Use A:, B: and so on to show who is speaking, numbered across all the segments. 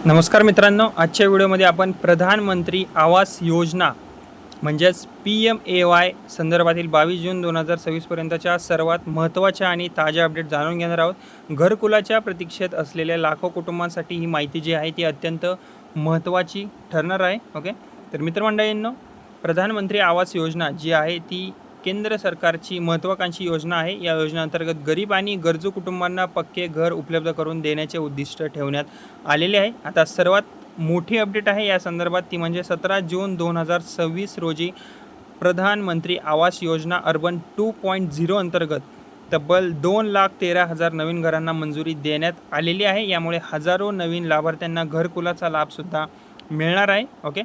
A: नमस्कार मित्रांनो, आजच्या व्हिडिओमध्ये आपण प्रधानमंत्री आवास योजना म्हणजेच PMAY संदर्भातील 22 जून 2026 पर्यंतच्या सर्वात महत्त्वाच्या आणि ताज्या अपडेट जाणून घेणार आहोत. घरकुलाच्या प्रतीक्षेत असलेल्या लाखो कुटुंबांसाठी ही माहिती जी आहे ती अत्यंत महत्त्वाची ठरणार आहे. ओके, तर मित्रमंडळींनो, प्रधानमंत्री आवास योजना जी आहे ती केंद्र सरकारची महत्त्वाकांक्षी योजना आहे. या योजनेअंतर्गत गरीब आणि गरजू कुटुंबांना पक्के घर उपलब्ध करून देण्याचे उद्दिष्ट ठेवण्यात आलेले आहे. आता सर्वात मोठी अपडेट आहे या संदर्भात ती म्हणजे 17 जून 2026 रोजी प्रधानमंत्री आवास योजना अर्बन 2.0 अंतर्गत तब्बल 2,13,000 नवीन घरांना मंजुरी देण्यात आलेली आहे. यामुळे हजारो नवीन लाभार्थ्यांना घरकुलाचा लाभसुद्धा मिळणार आहे. ओके,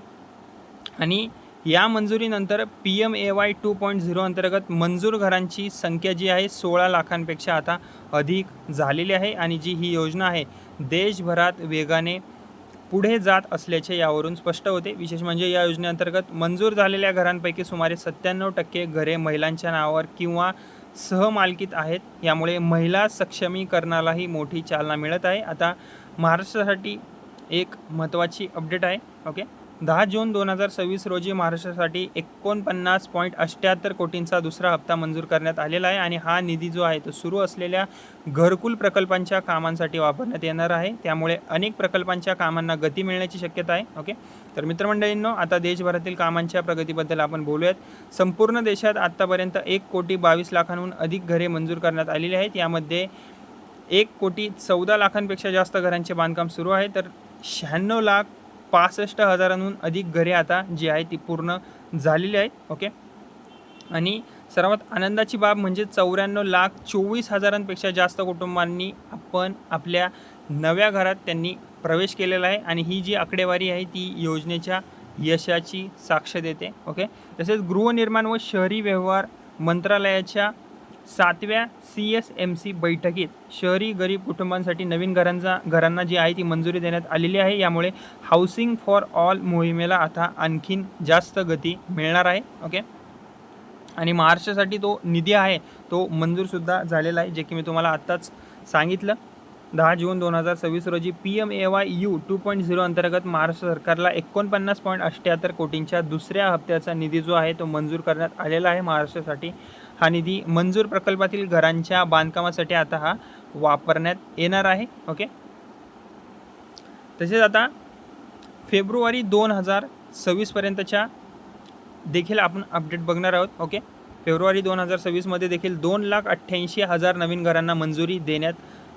A: आणि या मंजुरीनंतर PMAY 2.0 अंतर्गत मंजूर घरांची संख्या जी आहे 16 लाखांपेक्षा आता अधिक झालेली आहे. आणि जी ही योजना आहे देशभरात वेगाने पुढे जात असल्याचे यावरून स्पष्ट होते. विशेष म्हणजे या योजनेअंतर्गत मंजूर झालेल्या घरांपैकी सुमारे 97% घरे महिलांच्या नावावर किंवा सहमालकीत आहेत. यामुळे महिला सक्षमीकरणालाही मोठी चालना मिळत आहे. आता महाराष्ट्रासाठी एक महत्त्वाची अपडेट आहे. ओके, 10 जून 2026 रोजी महाराष्ट्रासाठी 49.78 कोटींचा दुसरा हप्ता मंजूर करण्यात आलेला आहे. आणि हा निधी जो आहे तो सुरू असलेल्या घरकुल प्रकल्पांच्या कामांसाठी वापरण्यात येणार आहे. त्यामुळे अनेक प्रकल्पांच्या कामांना गती मिळण्याची शक्यता आहे. ओके, तर मित्रमंडळींनो, आता देशभरातील कामांच्या प्रगतीबद्दल आपण बोलूयात. संपूर्ण देशात आत्तापर्यंत 1,22,00,000हून अधिक घरे मंजूर करण्यात आलेली आहेत. यामध्ये 1,14,00,000पेक्षा जास्त घरांचे बांधकाम सुरू आहे. तर 96,65,000हून अधिक घरे आता जी आहे ती पूर्ण झालेली आहेत. ओके, आणि सर्वात आनंदाची बाब म्हणजे 94,24,000पेक्षा जास्त कुटुंबांनी आपण आपल्या नव्या घरात त्यांनी प्रवेश केलेला आहे. आणि ही जी आकडेवारी आहे ती योजनेच्या यशाची साक्ष देते. ओके, तसेच गृहनिर्माण व शहरी व्यवहार मंत्रालयाच्या 7व्या CSMC बैठकीत शहरी गरीब कुटुंबांसाठी नवीन घरांना जी आहे ती मंजुरी देण्यात आलेली आहे. यामुळे हाऊसिंग फॉर ऑल मोहिमेला आता आणखीन जास्त गती मिळणार आहे. ओके, आणि महाराष्ट्रासाठी तो निधी आहे तो मंजूरसुद्धा झालेला आहे, जे की मी तुम्हाला आत्ताच सांगितलं. 10 जून 2026 रोजी PMAY 2.0 अंतर्गत महाराष्ट्र सरकारला 49.78 कोटींच्या दुसऱ्या हप्त्याचा निधी जो आहे तो मंजूर करण्यात आलेला आहे. महाराष्ट्रासाठी हा निधी मंजूर प्रकल्पातील घरांच्या बांधकामासाठी आता हा वापरण्यात येणार आहे. ओके, तसेच आता फेब्रुवारी 2026 पर्यंतच्या देखील आपण अपडेट बघणार आहोत. ओके, फेब्रुवारी 2026 देखील 2,88,000 नवीन घरांना मंजुरी देण्यात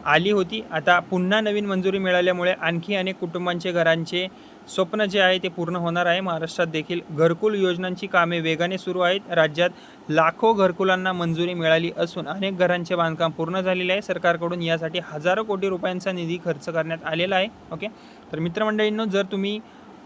A: आली होती. आता पुन्हा नवीन मंजुरी मिळाल्यामुळे आणखी अनेक कुटुंबांचे घरांचे स्वप्न जे आहे ते पूर्ण होणार आहे. महाराष्ट्रात देखील घरकुल योजनांची कामे वेगाने सुरू आहेत. राज्यात लाखो घरकुलांना मंजुरी मिळाली असून अनेक घरांचे बांधकाम पूर्ण झालेले आहे. सरकारकडून यासाठी हजारो कोटी रुपयांचा निधी खर्च करण्यात आलेला आहे. ओके, तर मित्रमंडळींनो, जर तुम्ही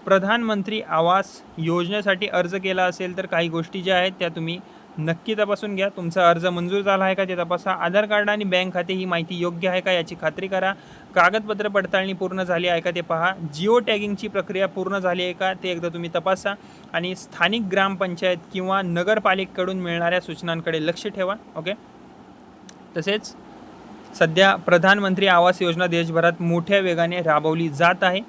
A: प्रधानमंत्री आवास योजनेसाठी अर्ज केला असेल तर काही गोष्टी ज्या आहेत त्या तुम्ही नक्की तपासून घ्या. तुमचा अर्ज मंजूर झाला आहे का ते तपासा. आधार कार्ड आणि बँक खाते ही माहिती योग्य आहे का याची खात्री करा. कागदपत्र पडताळणी पूर्ण झाली आहे का ते पहा. जिओ टॅगिंगची प्रक्रिया पूर्ण झाली आहे का ते एकदा तुम्ही तपासा. आणि स्थानिक ग्रामपंचायत किंवा नगरपालिकेकडून मिळणाऱ्या सूचनांकडे लक्ष ठेवा. ओके, तसेच सध्या प्रधानमंत्री आवास योजना देशभरात मोठ्या वेगाने राबवली जात आहे.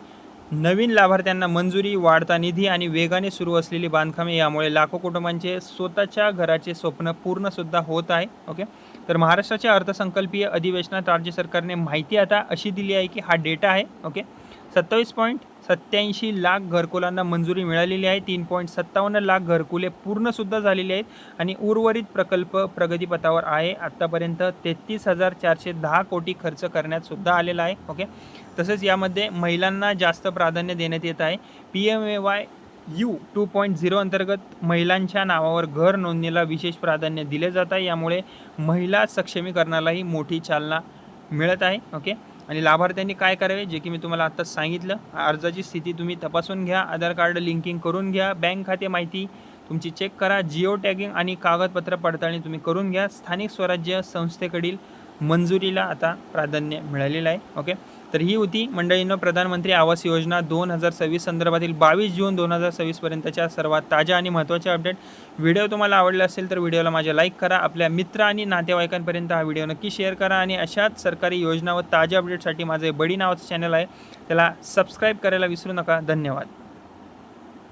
A: नवीन लाभार्थ्यांना मंजुरी, वाढता निधी आणि वेगाने सुरू असलेली बांधकामे यामुळे लाखो कुटुंबांचे स्वतःच्या घराचे स्वप्न पूर्णसुद्धा होत आहे. ओके, तर महाराष्ट्राच्या अर्थसंकल्पीय अधिवेशनात राज्य सरकारने माहिती आता अशी दिली आहे की हा डेटा आहे. ओके, 27.87 लाख घरकुलांना मंजुरी मिळालेली आहे. 3.57 लाख घरकुले पूर्णसुद्धा झालेली आहेत. आणि उर्वरित प्रकल्प प्रगतीपथावर आहे. आत्तापर्यंत 33,410 कोटी खर्च करण्यात सुद्धा आलेला आहे. ओके, तसेच यामध्ये महिलांना जास्त प्राधान्य देण्यात येत आहे. PMAY 2.0 अंतर्गत महिलांच्या नावावर घर नोंदणीला विशेष प्राधान्य दिले जात आहे. यामुळे महिला सक्षमीकरणालाही मोठी चालना मिळत आहे. ओके, आणि लाभार्थ्यांनी काय करावे जे की मी तुम्हाला आत्ताच सांगितलं. अर्जाची स्थिती तुम्ही तपासून घ्या. आधार कार्ड लिंकिंग करून घ्या. बँक खाते माहिती तुमची चेक करा. जिओ टॅगिंग आणि कागदपत्र पडताळणी तुम्ही करून घ्या. स्थानिक स्वराज्य संस्थेकडील मंजुरीला आता प्राधान्य मिळालेलं आहे. ओके, तर ही होती मंडळींनो प्रधानमंत्री आवास योजना 2026 संदर्भातील 22 जून 2026 पर्यंतच्या सर्वात ताज्या आणि महत्त्वाच्या अपडेट. व्हिडिओ तुम्हाला आवडला असेल तर व्हिडिओला माझ्या लाईक करा, आपल्या मित्र आणि नातेवाईकांपर्यंत हा व्हिडिओ नक्की शेअर करा आणि अशाच सरकारी योजना व ताज्या अपडेटसाठी माझे बडी नावाचं चॅनल आहे त्याला सबस्क्राईब करायला विसरू नका. धन्यवाद.